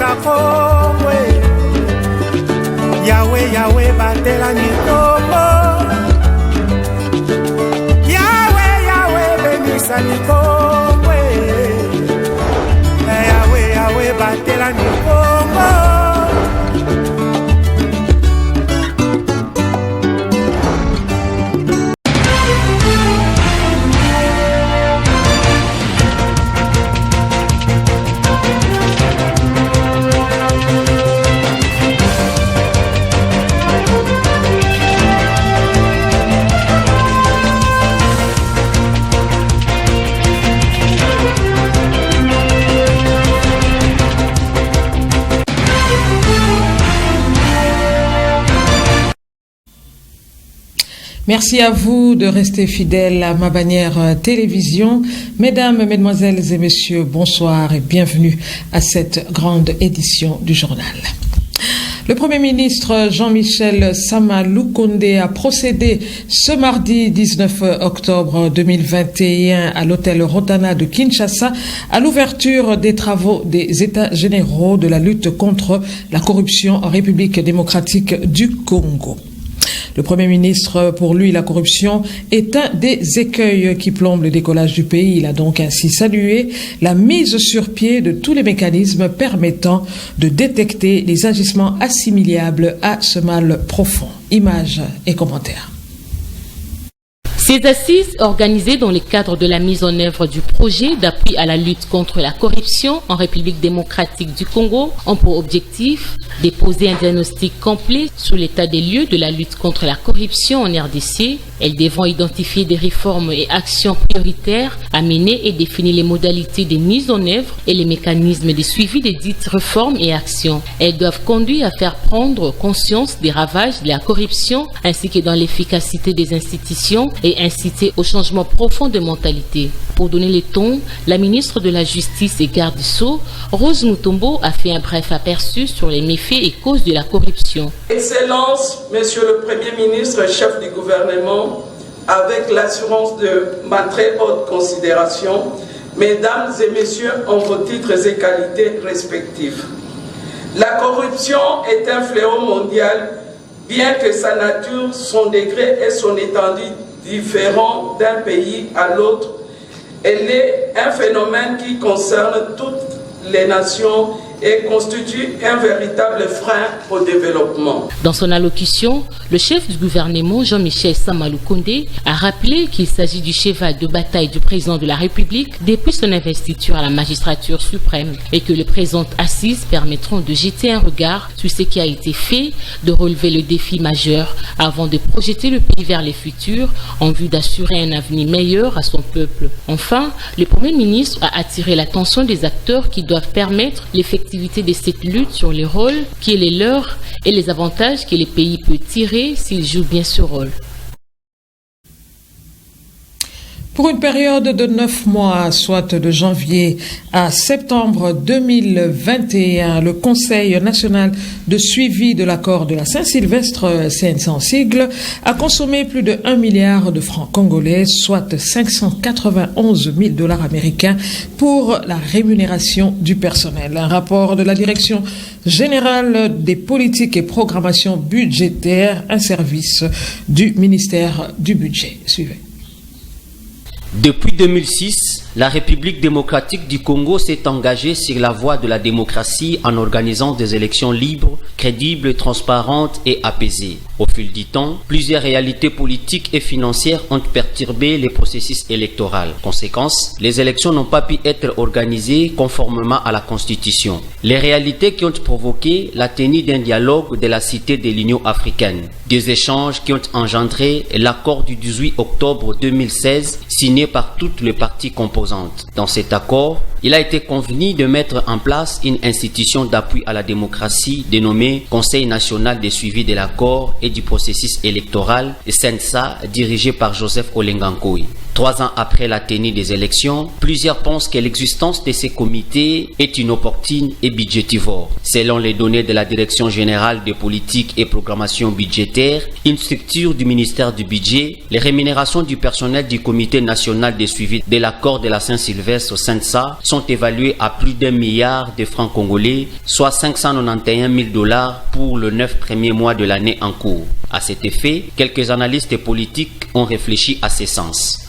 na Kongo. Yahweh, Yahweh, batela nikombo. Yahweh, Yahweh, benisa nikombo. Yahweh, Yahweh, batela nikombo. Merci à vous de rester fidèles à ma bannière télévision. Mesdames, Mesdemoiselles et Messieurs, bonsoir et bienvenue à cette grande édition du journal. Le Premier ministre Jean-Michel Sama Lukonde a procédé ce mardi 19 octobre 2021 à l'hôtel Rotana de Kinshasa à l'ouverture des travaux des États généraux de la lutte contre la corruption en République démocratique du Congo. Le Premier ministre, pour lui, la corruption est un des écueils qui plombent le décollage du pays. Il a donc ainsi salué la mise sur pied de tous les mécanismes permettant de détecter les agissements assimilables à ce mal profond. Images et commentaires. Ces assises, organisées dans le cadre de la mise en œuvre du projet d'appui à la lutte contre la corruption en République démocratique du Congo, ont pour objectif de poser un diagnostic complet sur l'état des lieux de la lutte contre la corruption en RDC. Elles devront identifier des réformes et actions prioritaires à mener et définir les modalités de mise en œuvre et les mécanismes de suivi des dites réformes et actions. Elles doivent conduire à faire prendre conscience des ravages de la corruption ainsi que dans l'efficacité des institutions et inciter au changement profond de mentalité. Pour donner le ton, la ministre de la Justice et garde des Sceaux, Rose Mutombo, a fait un bref aperçu sur les méfaits et causes de la corruption. Excellence, Monsieur le Premier ministre, chef du gouvernement, avec l'assurance de ma très haute considération, Mesdames et Messieurs, en vos titres et qualités respectifs. La corruption est un fléau mondial, bien que sa nature, son degré et son étendue différents d'un pays à l'autre. Elle est un phénomène qui concerne toutes les nations et constitue un véritable frein au développement. Dans son allocution, le chef du gouvernement, Jean-Michel Sama Lukonde, a rappelé qu'il s'agit du cheval de bataille du président de la République depuis son investiture à la magistrature suprême et que les présentes assises permettront de jeter un regard sur ce qui a été fait, de relever le défi majeur avant de projeter le pays vers les futurs en vue d'assurer un avenir meilleur à son peuple. Enfin, le Premier ministre a attiré l'attention des acteurs qui doivent permettre l'effectivité de cette lutte sur les rôles qui est les leurs et les avantages que le pays peut tirer s'il joue bien ce rôle. Pour une période de 9 mois, soit de janvier à septembre 2021, le Conseil national de suivi de l'accord de la Saint-Sylvestre, CNC en sigle, a consommé plus de 1 milliard de francs congolais, soit 591 000 $ américains pour la rémunération du personnel. Un rapport de la Direction générale des politiques et programmation budgétaire, un service du ministère du Budget. Suivez. Depuis 2006, la République démocratique du Congo s'est engagée sur la voie de la démocratie en organisant des élections libres, crédibles, transparentes et apaisées. Au fil du temps, plusieurs réalités politiques et financières ont perturbé les processus électoraux. Conséquence, les élections n'ont pas pu être organisées conformément à la Constitution. Les réalités qui ont provoqué la tenue d'un dialogue de la Cité de l'Union africaine. Des échanges qui ont engendré l'accord du 18 octobre 2016 signé par toutes les parties composantes. Dans cet accord, il a été convenu de mettre en place une institution d'appui à la démocratie dénommée Conseil national de suivi de l'accord et du processus électoral, CNSA, dirigé par Joseph Olengankoy. 3 ans après la tenue des élections, plusieurs pensent que l'existence de ces comités est inopportune et budgétivore. Selon les données de la Direction générale des politiques et programmation budgétaire, une structure du ministère du Budget, les rémunérations du personnel du Comité national de suivi de l'accord de la Saint-Sylvestre au CENSA sont évaluées à plus d'1 milliard de francs congolais, soit 591 000 $ pour les 9 premiers mois de l'année en cours. À cet effet, quelques analystes politiques ont réfléchi à ce sens.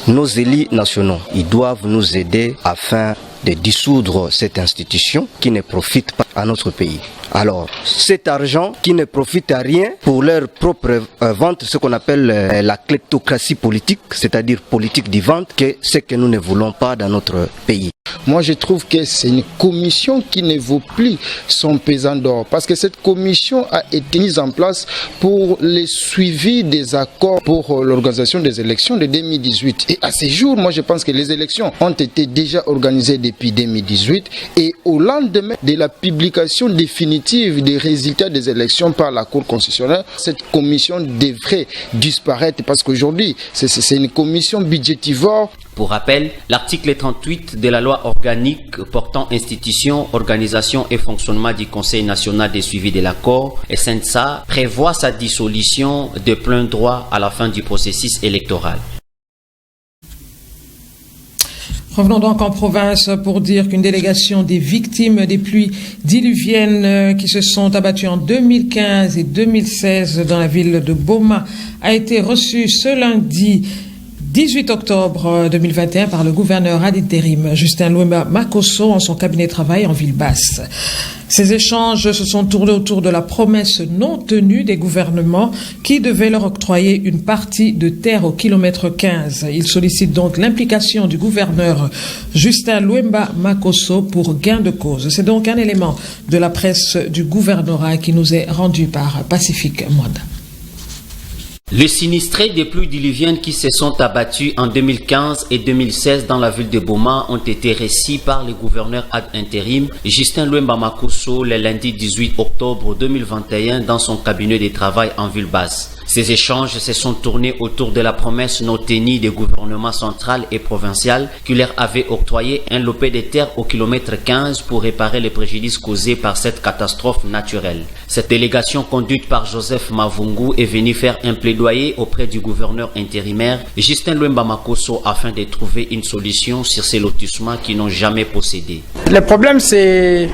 Nos élus nationaux, ils doivent nous aider afin de dissoudre cette institution qui ne profite pas à notre pays. Alors, cet argent qui ne profite à rien pour leur propre vente, ce qu'on appelle la kleptocratie politique, c'est-à-dire politique de vente, que c'est que nous ne voulons pas dans notre pays. Moi, je trouve que c'est une commission qui ne vaut plus son pesant d'or, parce que cette commission a été mise en place pour le suivi des accords pour l'organisation des élections de 2018. Et à ce jour, moi, je pense que les élections ont été déjà organisées depuis 2018 et au lendemain de la publication définitive des résultats des élections par la Cour constitutionnelle, cette commission devrait disparaître parce qu'aujourd'hui, c'est une commission budgétivore. Pour rappel, l'article 38 de la loi organique portant institution, organisation et fonctionnement du Conseil national de suivi de l'accord, CENSA, prévoit sa dissolution de plein droit à la fin du processus électoral. Revenons donc en province pour dire qu'une délégation des victimes des pluies diluviennes qui se sont abattues en 2015 et 2016 dans la ville de Boma a été reçue ce lundi 18 octobre 2021 par le gouverneur ad intérim Justin Lwemba Makosso en son cabinet de travail en ville basse. Ces échanges se sont tournés autour de la promesse non tenue des gouvernements qui devaient leur octroyer une partie de terre au kilomètre 15. Ils sollicitent donc l'implication du gouverneur Justin Lwemba Makosso pour gain de cause. C'est donc un élément de la presse du gouvernorat qui nous est rendu par Pacifique Mwanda. Les sinistrés des pluies diluviennes qui se sont abattus en 2015 et 2016 dans la ville de Boma ont été reçus par le gouverneur ad intérim Justin Lwemba Makosso le lundi 18 octobre 2021 dans son cabinet de travail en ville basse. Ces échanges se sont tournés autour de la promesse non tenue des gouvernements central et provincial qui leur avaient octroyé un lopé de terre au kilomètre 15 pour réparer les préjudices causés par cette catastrophe naturelle. Cette délégation conduite par Joseph Mavungu est venue faire un plaidoyer auprès du gouverneur intérimaire Justin Lwemba Makosso afin de trouver une solution sur ces lotissements qui n'ont jamais possédé. Le problème, c'est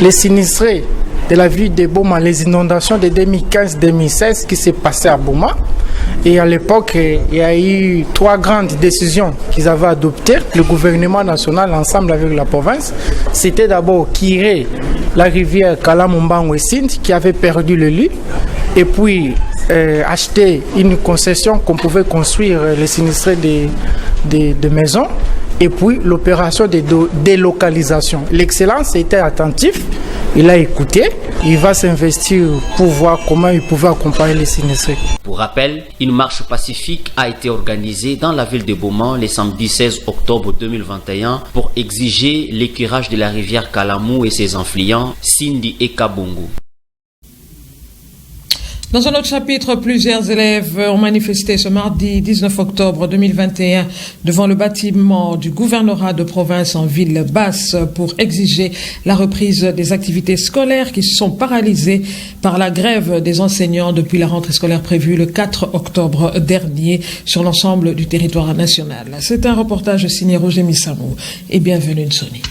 les sinistrés de la ville de Boma, les inondations de 2015-2016 qui s'est passé à Boma. Et à l'époque, il y a eu 3 grandes décisions qu'ils avaient adoptées. Le gouvernement national, ensemble avec la province, c'était d'abord tirer la rivière Kalamumbangu-Sint qui avait perdu le lit, et puis acheter une concession qu'on pouvait construire les sinistrés de maisons, et puis l'opération de délocalisation. L'Excellence était attentif, il a écouté, il va s'investir pour voir comment il pouvait accompagner les sinistrés. Pour rappel, une marche pacifique a été organisée dans la ville de Boma le samedi 16 octobre 2021 pour exiger l'écurage de la rivière Kalamou et ses affluents, Sindi et Kabongo. Dans un autre chapitre, plusieurs élèves ont manifesté ce mardi 19 octobre 2021 devant le bâtiment du gouvernorat de province en ville basse pour exiger la reprise des activités scolaires qui sont paralysées par la grève des enseignants depuis la rentrée scolaire prévue le 4 octobre dernier sur l'ensemble du territoire national. C'est un reportage signé Roger Missamou et bienvenue Nsoni.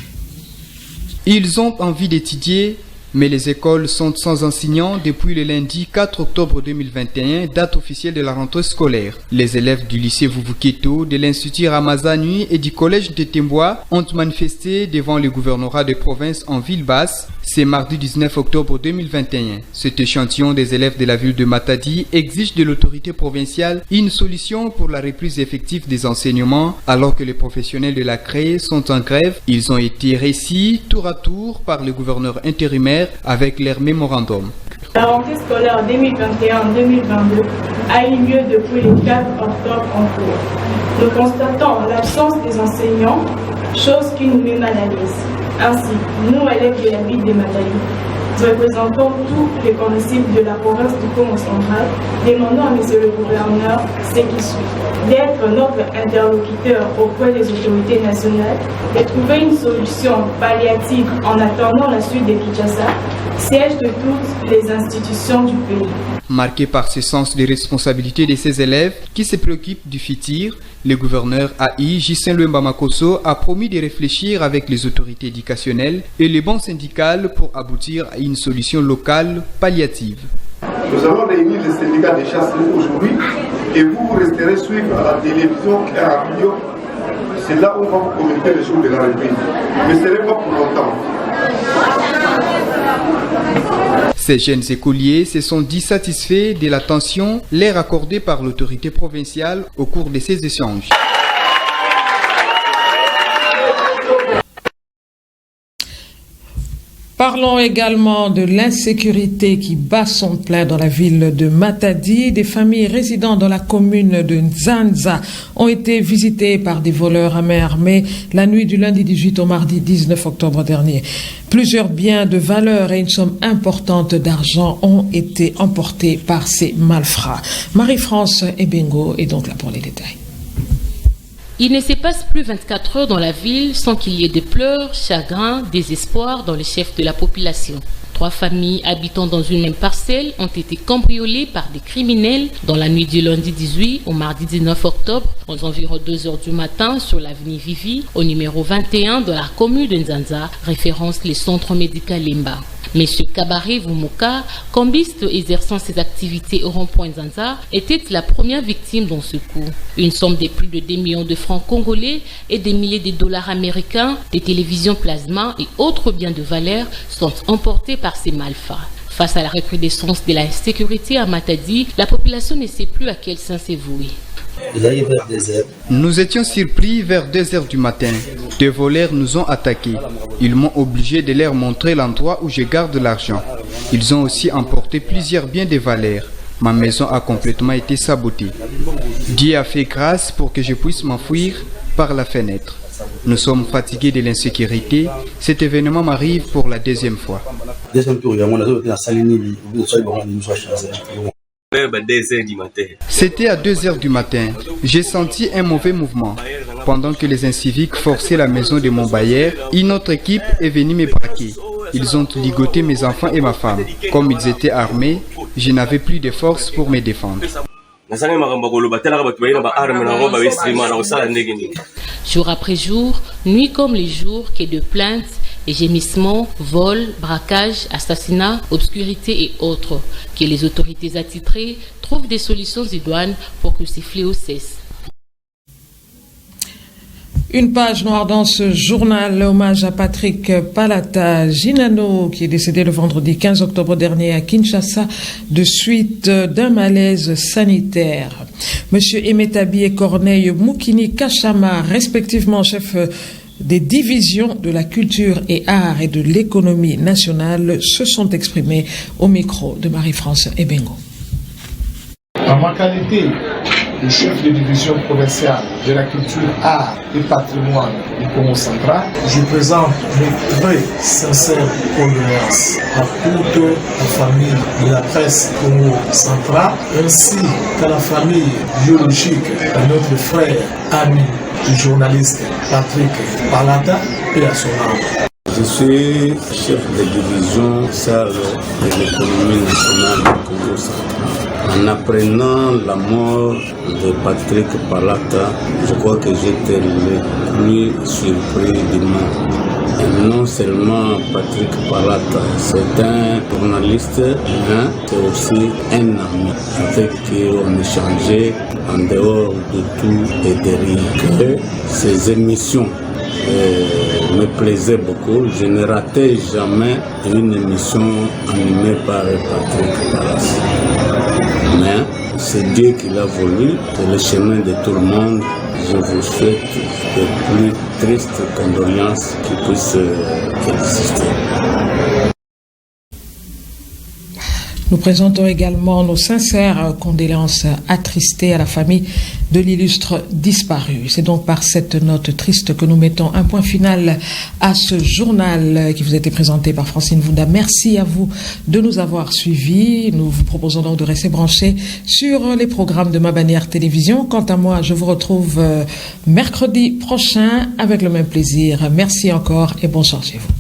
Ils ont envie d'étudier, mais les écoles sont sans enseignants depuis le lundi 4 octobre 2021, date officielle de la rentrée scolaire. Les élèves du lycée Vuvuketo, de l'Institut Ramazani et du collège de Temboa ont manifesté devant le gouvernorat de province en ville basse. C'est mardi 19 octobre 2021. Cet échantillon des élèves de la ville de Matadi exige de l'autorité provinciale une solution pour la reprise effective des enseignements alors que les professionnels de la CRE sont en grève. Ils ont été reçus tour à tour par le gouverneur intérimaire avec leur mémorandum. La rentrée scolaire 2021-2022 a eu lieu depuis le 4 octobre en cours. Nous constatons l'absence des enseignants, chose qui nous met mal à l'aise. Ainsi, nous, élèves de la ville de Matadi, représentons tous les condisciples de la province du Congo central, demandons à M. le gouverneur ce qui suit, d'être notre interlocuteur auprès des autorités nationales, de trouver une solution palliative en attendant la suite de Kinshasa, siège de toutes les institutions du pays. Marqué par ce sens de responsabilité de ses élèves qui se préoccupent du futur, le gouverneur AI, Gislain Luemba Makosso, a promis de réfléchir avec les autorités éducationnelles et les bancs syndicales pour aboutir à une solution locale palliative. Nous allons réunir les syndicats des chasseurs aujourd'hui et vous resterez suivre à la télévision et à la radio. C'est là où on va vous communiquer les choses de la République. Mais ce n'est pas pour longtemps. Ces jeunes écoliers se sont dit satisfaits de l'attention leur accordée par l'autorité provinciale au cours de ces échanges. Parlons également de l'insécurité qui bat son plein dans la ville de Matadi. Des familles résidant dans la commune de Nzanza ont été visitées par des voleurs à main armée la nuit du lundi 18 au mardi 19 octobre dernier. Plusieurs biens de valeur et une somme importante d'argent ont été emportés par ces malfrats. Marie-France Ebengo est donc là pour les détails. Il ne se passe plus 24 heures dans la ville sans qu'il y ait de pleurs, chagrins, désespoir dans les chefs de la population. 3 familles habitant dans une même parcelle ont été cambriolées par des criminels dans la nuit du lundi 18 au mardi 19 octobre, aux environs 2 heures du matin sur l'avenue Vivi, au numéro 21 de la commune de Nzanza, référence les centres médicaux Lemba. Monsieur Kabaré Vumuka, cambiste exerçant ses activités au rond-point Nzanza, était la première victime dans ce coup. Une somme de plus de 2 millions de francs congolais et des milliers de dollars américains, des télévisions plasma et autres biens de valeur sont emportés par ces malfrats. Face à la recrudescence de la sécurité à Matadi, la population ne sait plus à quel sens se vouer. Nous étions surpris vers 2 heures du matin. 2 voleurs nous ont attaqués. Ils m'ont obligé de leur montrer l'endroit où je garde l'argent. Ils ont aussi emporté plusieurs biens de valeur. Ma maison a complètement été sabotée. Dieu a fait grâce pour que je puisse m'enfuir par la fenêtre. Nous sommes fatigués de l'insécurité. Cet événement m'arrive pour la 2e fois. C'était à 2 heures du matin. J'ai senti un mauvais mouvement. Pendant que les inciviques forçaient la maison de mon bailleur, une autre équipe est venue me braquer. Ils ont ligoté mes enfants et ma femme. Comme ils étaient armés, je n'avais plus de force pour me défendre. Jour après jour, nuit comme les jours, que de plaintes et gémissements, vols, braquages, assassinats, obscurité et autres, que les autorités attitrées trouvent des solutions idoines pour que ces fléaux cessent. Une page noire dans ce journal, hommage à Patrick Palata Ginano, qui est décédé le vendredi 15 octobre dernier à Kinshasa de suite d'un malaise sanitaire. Monsieur Emetabi et Corneille Moukini Kachama, respectivement chefs des divisions de la culture et art et de l'économie nationale, se sont exprimés au micro de Marie-France Ebengo. En ma qualité de chef de division provinciale de la culture, art et patrimoine du Congo central, je présente mes très sincères condoléances à toute la famille de la presse Congo central, ainsi qu'à la famille biologique de notre frère, ami, le journaliste Patrick Palata et à son âme. Je suis chef de division salle de l'économie nationale du Congo central. En apprenant la mort de Patrick Palata, je crois que j'étais le plus surpris du monde. Et non seulement Patrick Palata, c'est un journaliste, mais c'est aussi un ami avec qui on échangeait en dehors de tout et de rien. Que ces émissions me plaisait beaucoup. Je ne ratais jamais une émission animée par Patrick Palata. Mais c'est Dieu qui l'a voulu, c'est le chemin de tout le monde. Je vous souhaite les plus tristes condoléances qui puissent exister. Nous présentons également nos sincères condoléances attristées à la famille de l'illustre disparu. C'est donc par cette note triste que nous mettons un point final à ce journal qui vous a été présenté par Francine Vunda. Merci à vous de nous avoir suivis. Nous vous proposons donc de rester branchés sur les programmes de Mabanière Télévision. Quant à moi, je vous retrouve mercredi prochain avec le même plaisir. Merci encore et bonsoir chez vous.